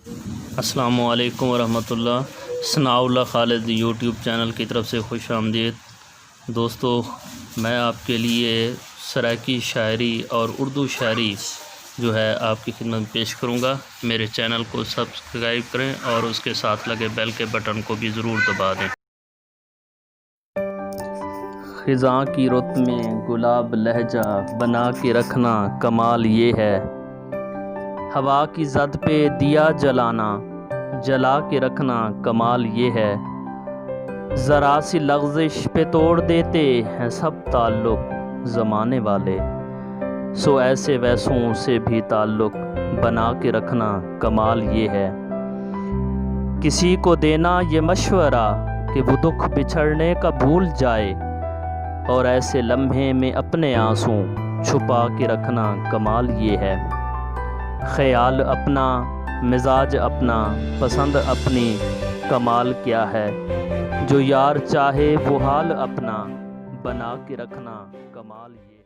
السلام علیکم ورحمۃ اللہ۔ ثناء اللہ خالد یوٹیوب چینل کی طرف سے خوش آمدید۔ دوستو، میں آپ کے لیے سرائیکی شاعری اور اردو شاعری جو ہے آپ کی خدمت میں پیش کروں گا۔ میرے چینل کو سبسکرائب کریں اور اس کے ساتھ لگے بیل کے بٹن کو بھی ضرور دبا دیں۔ خزاں کی رت میں گلاب لہجہ بنا کے رکھنا کمال یہ ہے، ہوا کی زد پہ دیا جلانا جلا کے رکھنا کمال یہ ہے، ذرا سی لغزش پہ توڑ دیتے ہیں سب تعلق زمانے والے، سو ایسے ویسوں سے بھی تعلق بنا کے رکھنا کمال یہ ہے، کسی کو دینا یہ مشورہ کہ وہ دکھ بچھڑنے کا بھول جائے، اور ایسے لمحے میں اپنے آنسوں چھپا کے رکھنا کمال یہ ہے، خیال اپنا مزاج اپنا پسند اپنی کمال کیا ہے، جو یار چاہے وہ حال اپنا بنا کے رکھنا کمال یہ ہے۔